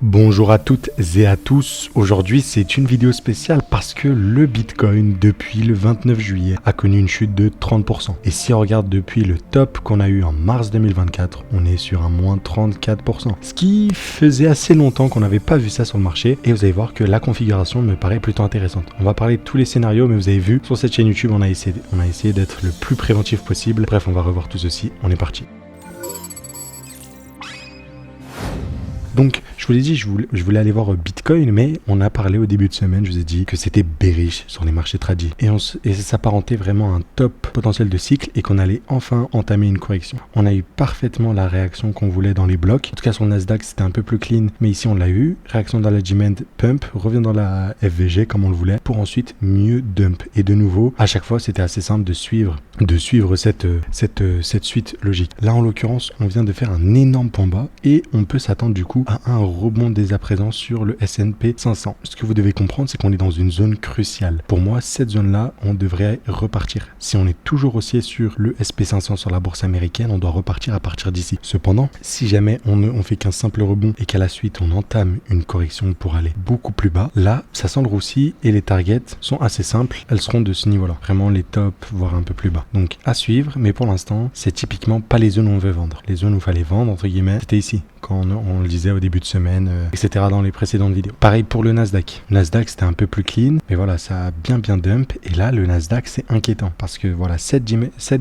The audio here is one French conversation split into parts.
Bonjour à toutes et à tous, aujourd'hui c'est une vidéo spéciale parce que le Bitcoin depuis le 29 juillet a connu une chute de 30%. Et si on regarde depuis le top qu'on a eu en mars 2024, on est sur un moins 34%. Ce qui faisait assez longtemps qu'on n'avait pas vu ça sur le marché et vous allez voir que la configuration me paraît plutôt intéressante. On va parler de tous les scénarios mais vous avez vu sur cette chaîne YouTube on a essayé d'être le plus préventif possible. Bref on va revoir tout ceci, on est parti. Donc, je vous l'ai dit, je voulais aller voir Bitcoin, mais on a parlé au début de semaine, je vous ai dit que c'était bearish sur les marchés tradis. Et ça s'apparentait vraiment à un top potentiel de cycle et qu'on allait enfin entamer une correction. On a eu parfaitement la réaction qu'on voulait dans les blocs. En tout cas, sur le Nasdaq, c'était un peu plus clean, mais ici, on l'a eu. Réaction dans la demand, pump, revient dans la FVG comme on le voulait, pour ensuite mieux dump. Et de nouveau, à chaque fois, c'était assez simple de suivre cette suite logique. Là, en l'occurrence, on vient de faire un énorme point bas et on peut s'attendre du coup à un rebond dès à présent sur le S&P 500. Ce que vous devez comprendre, c'est qu'on est dans une zone cruciale. Pour moi, cette zone-là, on devrait repartir. Si on est toujours haussier sur le SP500 sur la bourse américaine, on doit repartir à partir d'ici. Cependant, si jamais on fait qu'un simple rebond et qu'à la suite, on entame une correction pour aller beaucoup plus bas, là, ça sent le roussi et les targets sont assez simples. Elles seront de ce niveau-là. Vraiment les tops, voire un peu plus bas. Donc, à suivre, mais pour l'instant, c'est typiquement pas les zones où on veut vendre. Les zones où il fallait vendre, entre guillemets, c'était ici. Quand on le disait au début de semaine, etc. dans les précédentes vidéos. Pareil pour le Nasdaq. Le Nasdaq, c'était un peu plus clean, mais voilà, ça a bien dump. Et là, le Nasdaq, c'est inquiétant parce que voilà, cette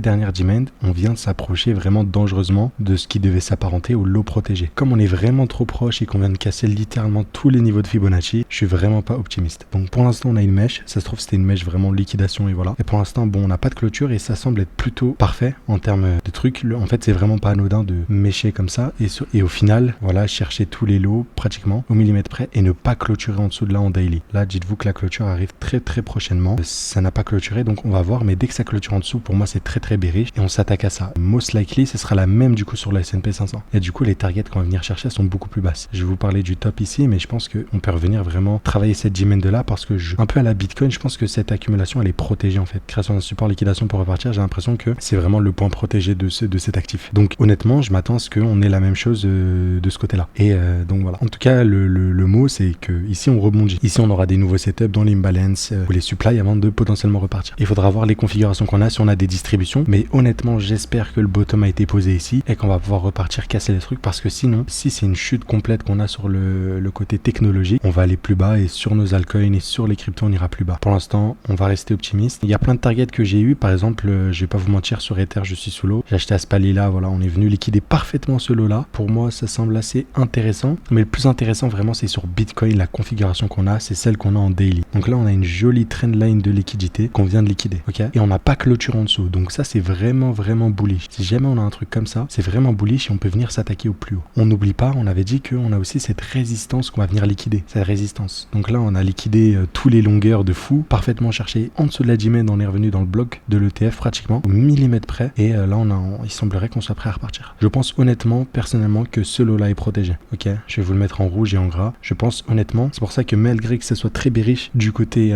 dernière demand, on vient de s'approcher vraiment dangereusement de ce qui devait s'apparenter au lot protégé. Comme on est vraiment trop proche et qu'on vient de casser littéralement tous les niveaux de Fibonacci, je suis vraiment pas optimiste. Donc pour l'instant, on a une mèche. Ça se trouve, c'était une mèche vraiment liquidation et voilà. Et pour l'instant, bon, on n'a pas de clôture et ça semble être plutôt parfait en termes de trucs. En fait, c'est vraiment pas anodin de mècher comme ça. Et au final, voilà, chercher tous les lots pratiquement au millimètre près et ne pas clôturer en dessous de là en daily. Là, dites-vous que la clôture arrive très prochainement. Ça n'a pas clôturé, donc on va voir, mais dès que ça clôture en dessous, pour moi, c'est très bearish et on s'attaque à ça. Most likely, ce sera la même du coup sur le S&P 500. Et du coup, les targets qu'on va venir chercher sont beaucoup plus basses. Je vais vous parler du top ici, mais je pense qu'on peut revenir vraiment travailler cette demand de là parce que un peu à la Bitcoin, je pense que cette accumulation, elle est protégée en fait. Création d'un support, liquidation pour repartir, j'ai l'impression que c'est vraiment le point protégé de cet actif. Donc honnêtement, je m'attends à ce qu'on ait la même chose de ce côté-là. Et donc voilà. En tout cas, le mot, c'est que ici on rebondit. Ici, on aura des nouveaux setups dans l'imbalance ou les supplies avant de potentiellement repartir. Il faudra voir les configurations qu'on a si on a des distributions. Mais honnêtement, j'espère que le bottom a été posé ici et qu'on va pouvoir repartir casser les trucs parce que sinon, si c'est une chute complète qu'on a sur le côté technologique, on va aller plus bas et sur nos altcoins et sur les cryptos, on ira plus bas. Pour l'instant, on va rester optimiste. Il y a plein de targets que j'ai eu. Par exemple, je vais pas vous mentir, sur Ether, je suis sous l'eau. J'ai acheté à ce palier-là. Voilà, on est venu liquider parfaitement ce lot-là. Pour moi, ça semble assez intéressant. Mais le plus intéressant vraiment, c'est sur Bitcoin, la configuration qu'on a, c'est celle qu'on a en daily. Donc là, on a une jolie trendline de liquidité qu'on vient de liquider, ok? Et on n'a pas clôture en dessous. Donc ça, c'est vraiment bullish. Si jamais on a un truc comme ça, c'est vraiment bullish et on peut venir s'attaquer au plus haut. On n'oublie pas, on avait dit qu'on a aussi cette résistance qu'on va venir liquider, cette résistance. Donc là, on a liquidé tous les longueurs de fou, parfaitement cherché en dessous de la demand, on est revenu dans le bloc de l'ETF pratiquement, au millimètre près. Et là, il semblerait qu'on soit prêt à repartir. Je pense honnêtement, personnellement, que ce lot-là est protégé, ok? Je vais vous le mettre en rouge et en gras. Je pense honnêtement, c'est pour ça que malgré que ce soit très bearish du côté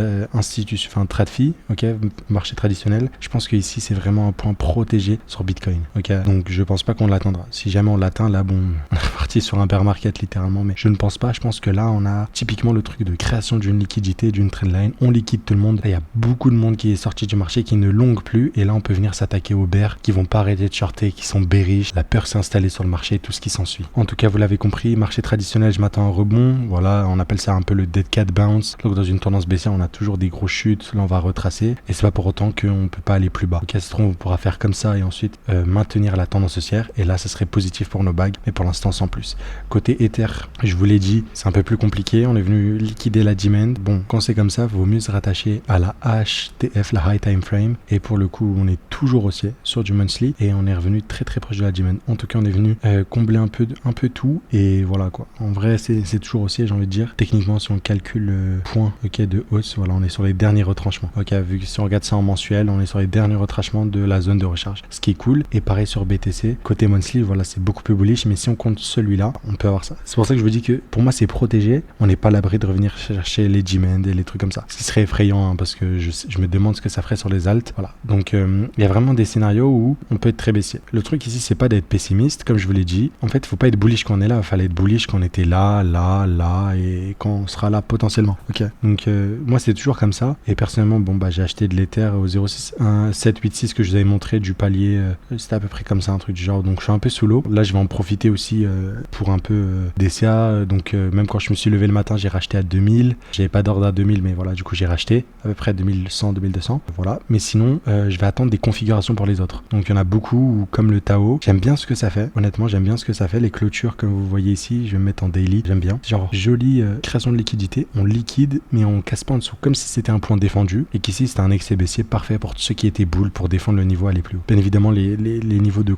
TradFi, ok, marché traditionnel, je pense que ici c'est vraiment un point protégé sur Bitcoin, ok. Donc je pense pas qu'on l'atteindra. Si jamais on l'atteint, là bon, on est parti sur un bear market littéralement, mais je ne pense pas. Je pense que là on a typiquement le truc de création d'une liquidité, d'une trendline. On liquide tout le monde. Là il y a beaucoup de monde qui est sorti du marché, qui ne longue plus, et là on peut venir s'attaquer aux bears qui vont pas arrêter de shorter, qui sont bearish. La peur s'est installée sur le marché, tout ce qui s'ensuit. En tout cas, vous l'avez compris, marché traditionnel, je m'attends à un rebond. Voilà, on appelle ça un peu le dead cat bounce. Donc dans une tendance baissière, on a toujours des grosses chutes. Là, on va retracer. Et c'est pas pour autant qu'on peut pas aller plus bas. Donc, on pourra faire comme ça et ensuite maintenir la tendance haussière. Et là, ça serait positif pour nos bagues. Mais pour l'instant, sans plus. Côté Ether, je vous l'ai dit, c'est un peu plus compliqué. On est venu liquider la demand. Bon, quand c'est comme ça, vaut mieux se rattacher à la HTF, la High Time Frame. Et pour le coup, on est toujours haussier sur du monthly. Et on est revenu très proche de la demand. En tout cas, on est venu combler un peu tout. Et voilà quoi. En vrai, c'est toujours haussier, j'ai envie de dire. Techniquement, si on calcule le point de hausse, voilà, on est sur les derniers retranchements. Ok, vu que si on regarde ça en mensuel, on est sur les derniers retranchements de la zone de recharge, ce qui est cool. Et pareil sur BTC, côté monthly, voilà, c'est beaucoup plus bullish, mais si on compte celui-là, on peut avoir ça. C'est pour ça que je vous dis que pour moi, c'est protégé. On n'est pas à l'abri de revenir chercher les demand et les trucs comme ça. Ce qui serait effrayant, hein, parce que je me demande ce que ça ferait sur les alts. Voilà. Donc, il y a vraiment des scénarios où on peut être très baissier. Le truc ici, c'est pas d'être pessimiste, comme je vous l'ai dit. En fait, il faut pas être bullish quand on est là. Il fallait être bullish bullish quand on était là et quand on sera là potentiellement. Ok. Donc moi c'est toujours comme ça. Et personnellement, j'ai acheté de l'Ether au 0,786 que je vous avais montré du palier. C'était à peu près comme ça, un truc du genre. Donc je suis un peu sous l'eau. Là je vais en profiter aussi pour un peu DCA. Donc même quand je me suis levé le matin, j'ai racheté à 2000. J'avais pas d'ordre à 2000, mais voilà, du coup j'ai racheté à peu près 2100, 2200. Voilà. Mais sinon, je vais attendre des configurations pour les autres. Donc il y en a beaucoup, comme le Tao. J'aime bien ce que ça fait. Honnêtement, j'aime bien ce que ça fait. Les clôtures, comme vous voyez ici, je vais me mettre en daily. J'aime bien. Genre, jolie création de liquidité. On liquide, mais on casse pas en dessous. Comme si c'était un point défendu. Et qu'ici, c'était un excès baissier parfait pour ceux qui étaient boules pour défendre le niveau aller plus haut. Bien évidemment, les niveaux de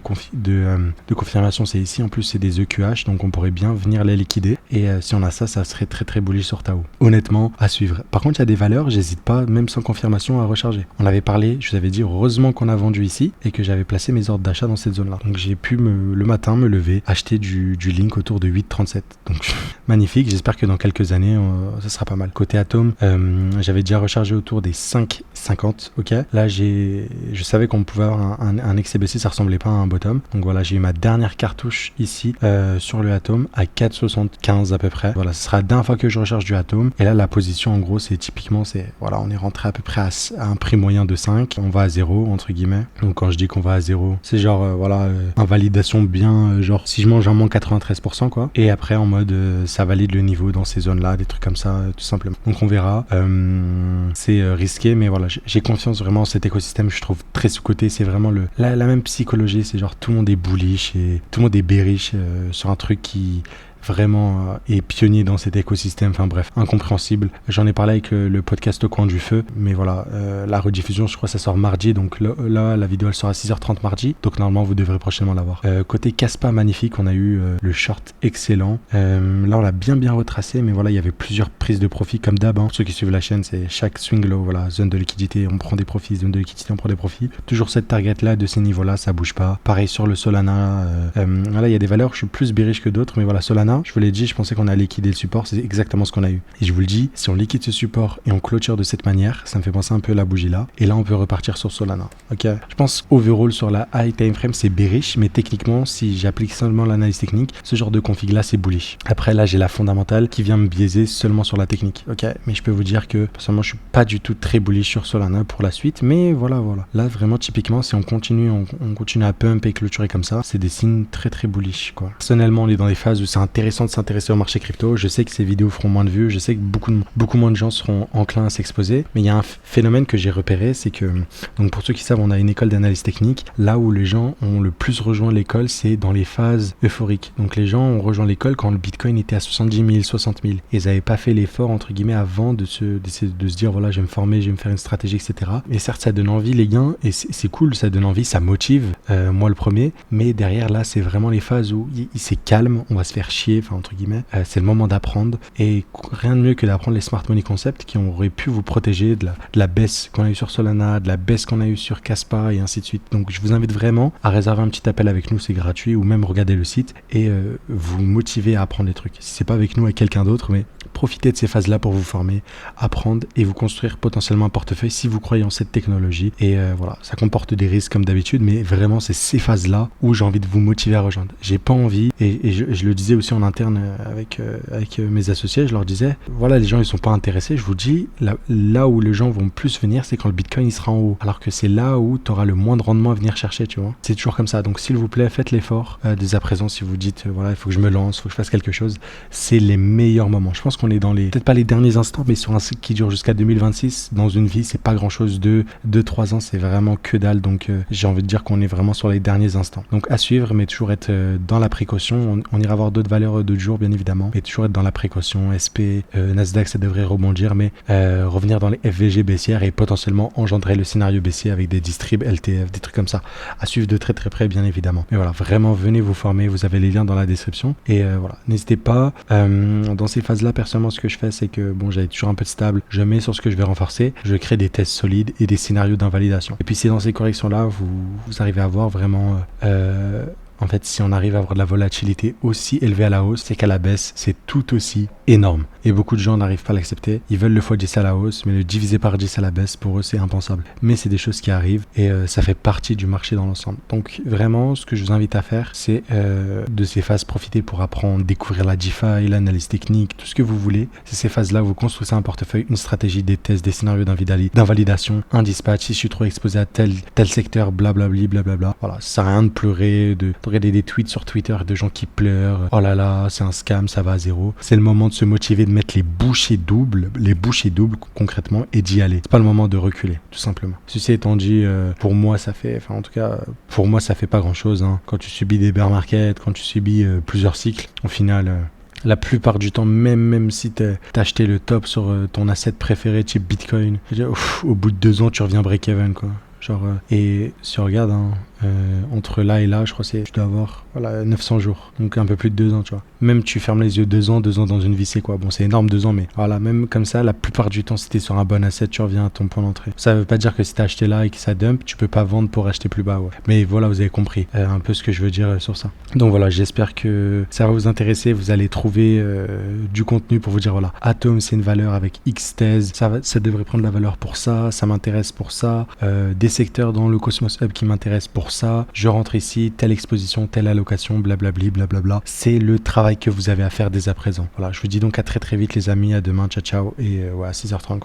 confirmation, c'est ici. En plus, c'est des EQH. Donc, on pourrait bien venir les liquider. Et si on a ça, ça serait très très bullish sur Tao. Honnêtement, à suivre. Par contre, il y a des valeurs, j'hésite pas, même sans confirmation, à recharger. On avait parlé, je vous avais dit, heureusement qu'on a vendu ici et que j'avais placé mes ordres d'achat dans cette zone-là. Donc, j'ai pu le matin me lever, acheter du Link autour de 8,37. Donc, magnifique. J'espère que dans quelques années, ça sera pas mal. Côté Atom, j'avais déjà rechargé autour des 5,50. Ok. Là, je savais qu'on pouvait avoir un excès baissier, ça ressemblait pas à un bottom. Donc voilà, j'ai eu ma dernière cartouche ici sur le Atom à 4,75 à peu près. Voilà, ce sera la dernière fois que je recharge du Atom. Et là, la position, en gros, c'est typiquement, voilà, on est rentré à peu près à un prix moyen de 5. On va à 0, entre guillemets. Donc quand je dis qu'on va à 0, c'est genre, invalidation bien, genre, si je mange un moins 93%, quoi. Et après, en mode, ça valide le niveau dans ces zones-là, des trucs comme ça, tout simplement. Donc on verra. C'est risqué, mais voilà, j'ai confiance vraiment en cet écosystème. Je trouve très sous-coté. C'est vraiment la même psychologie. C'est genre, tout le monde est bullish et tout le monde est bearish sur un truc qui vraiment est pionnier dans cet écosystème, enfin bref, incompréhensible. J'en ai parlé avec le podcast Au coin du feu, mais voilà, la rediffusion, je crois ça sort mardi, donc là la vidéo elle sort à 6h30 mardi, donc normalement vous devrez prochainement la voir. Côté Kaspa, magnifique, on a eu le short excellent. Là on l'a bien retracé, mais voilà, il y avait plusieurs prises de profit comme d'hab, hein. Ceux qui suivent la chaîne, c'est chaque swing low, voilà, zone de liquidité, on prend des profits, zone de liquidité, on prend des profits. Toujours cette target là, de ces niveaux là, ça bouge pas. Pareil sur le Solana, là il y a des valeurs, je suis plus bearish que d'autres, mais voilà, Solana, je vous l'ai dit, je pensais qu'on a liquidé le support, c'est exactement ce qu'on a eu. Et je vous le dis, si on liquide ce support et on clôture de cette manière, ça me fait penser un peu à la bougie là. Et là, on peut repartir sur Solana. Ok. Je pense overall sur la high time frame, c'est bearish, mais techniquement, si j'applique seulement l'analyse technique, ce genre de config là, c'est bullish. Après, là, j'ai la fondamentale qui vient me biaiser seulement sur la technique. Ok. Mais je peux vous dire que personnellement, je suis pas du tout très bullish sur Solana pour la suite. Mais voilà. Là, vraiment, typiquement, si on continue à pump et clôturer comme ça, c'est des signes très très bullish, quoi. Personnellement, on est dans des phases où c'est intéressant de s'intéresser au marché crypto. Je sais que ces vidéos feront moins de vues, je sais que beaucoup moins de gens seront enclins à s'exposer, mais il y a un phénomène que j'ai repéré, c'est que, donc pour ceux qui savent, on a une école d'analyse technique. Là où les gens ont le plus rejoint l'école, c'est dans les phases euphoriques. Donc les gens ont rejoint l'école quand le Bitcoin était à 70 000, 60 000. Et ils n'avaient pas fait l'effort, entre guillemets, avant de se dire, voilà, je vais me former, je vais me faire une stratégie, etc. Et certes, ça donne envie, les gains, et c'est cool, ça donne envie, ça motive, moi le premier, mais derrière, là, c'est vraiment les phases où c'est calme, on va se faire chier, enfin, entre guillemets, c'est le moment d'apprendre, et rien de mieux que d'apprendre les smart money concepts qui auraient pu vous protéger de la baisse qu'on a eu sur Solana, de la baisse qu'on a eu sur Kaspa et ainsi de suite. Donc je vous invite vraiment à réserver un petit appel avec nous, c'est gratuit, ou même regarder le site et vous motiver à apprendre les trucs. Si c'est pas avec nous, avec quelqu'un d'autre, mais profitez de ces phases-là pour vous former, apprendre et vous construire potentiellement un portefeuille si vous croyez en cette technologie. Et voilà, ça comporte des risques comme d'habitude, mais vraiment c'est ces phases-là où j'ai envie de vous motiver à rejoindre. J'ai pas envie, et je le disais aussi en interne avec mes associés, je leur disais, voilà, les gens ils sont pas intéressés, je vous dis, là où les gens vont plus venir, c'est quand le Bitcoin il sera en haut, alors que c'est là où tu auras le moins de rendement à venir chercher, tu vois. C'est toujours comme ça, donc s'il vous plaît, faites l'effort. Dès à présent, si vous dites, voilà, il faut que je me lance, il faut que je fasse quelque chose, c'est les meilleurs moments. Je pense qu'on est dans peut-être pas les derniers instants, mais sur un cycle qui dure jusqu'à 2026, dans une vie, c'est pas grand chose. 2-3 ans, c'est vraiment que dalle, donc j'ai envie de dire qu'on est vraiment sur les derniers instants. Donc à suivre, mais toujours être dans la précaution. On ira voir d'autres valeurs de jour, bien évidemment, mais toujours être dans la précaution. SP, Nasdaq, ça devrait rebondir, mais revenir dans les FVG baissières et potentiellement engendrer le scénario baissier avec des distribs, LTF, des trucs comme ça. À suivre de très très près, bien évidemment. Mais voilà, vraiment, venez vous former, vous avez les liens dans la description. Et voilà, n'hésitez pas. Dans ces phases-là, personnellement, ce que je fais, c'est que, bon, j'avais toujours un peu de stable, je mets sur ce que je vais renforcer, je crée des tests solides et des scénarios d'invalidation. Et puis si dans ces corrections-là, vous arrivez à voir vraiment... En fait, si on arrive à avoir de la volatilité aussi élevée à la hausse, c'est qu'à la baisse, c'est tout aussi énorme. Et beaucoup de gens n'arrivent pas à l'accepter. Ils veulent le x10 à la hausse, mais le diviser par 10 à la baisse, pour eux, c'est impensable. Mais c'est des choses qui arrivent et ça fait partie du marché dans l'ensemble. Donc vraiment, ce que je vous invite à faire, c'est de ces phases profiter pour apprendre, découvrir la DeFi, l'analyse technique, tout ce que vous voulez. C'est ces phases-là où vous construisez un portefeuille, une stratégie, des tests, des scénarios d'invalidation, un dispatch, si je suis trop exposé à tel secteur, blablabli, blablabla. Voilà, ça sert à rien de pleurer, de regarder des tweets sur Twitter de gens qui pleurent. Oh là là, c'est un scam, ça va à zéro. C'est le moment de se motiver, de mettre les bouchées doubles concrètement, et d'y aller. C'est pas le moment de reculer, tout simplement. Ceci étant dit, pour moi, ça fait pas grand chose, hein. Quand tu subis des bear markets, quand tu subis plusieurs cycles, au final, la plupart du temps, même si t'as acheté le top sur ton asset préféré type Bitcoin, au bout de 2 ans, tu reviens break-even, quoi. Genre, et si on regarde, hein, entre là et là, je crois que tu dois avoir 900 jours, donc un peu plus de 2 ans, tu vois. Même tu fermes les yeux 2 ans dans une vie, c'est quoi? Bon, c'est énorme 2 ans, mais voilà, même comme ça, la plupart du temps, si t'es sur un bon asset, tu reviens à ton point d'entrée. Ça veut pas dire que si t'as acheté là et que ça dump, tu peux pas vendre pour acheter plus bas, ouais. Mais voilà, vous avez compris un peu ce que je veux dire sur ça. Donc voilà, j'espère que ça va vous intéresser. Vous allez trouver du contenu pour vous dire, voilà, Atom, c'est une valeur avec X thèse, ça devrait prendre la valeur pour ça m'intéresse pour ça, des secteurs dans le Cosmos Hub qui m'intéressent pour ça, je rentre ici, telle exposition, telle allocation, blablabli, blablabla. C'est le travail que vous avez à faire dès à présent. Voilà, je vous dis donc à très très vite les amis, à demain, ciao ciao, et à 6h30 quoi.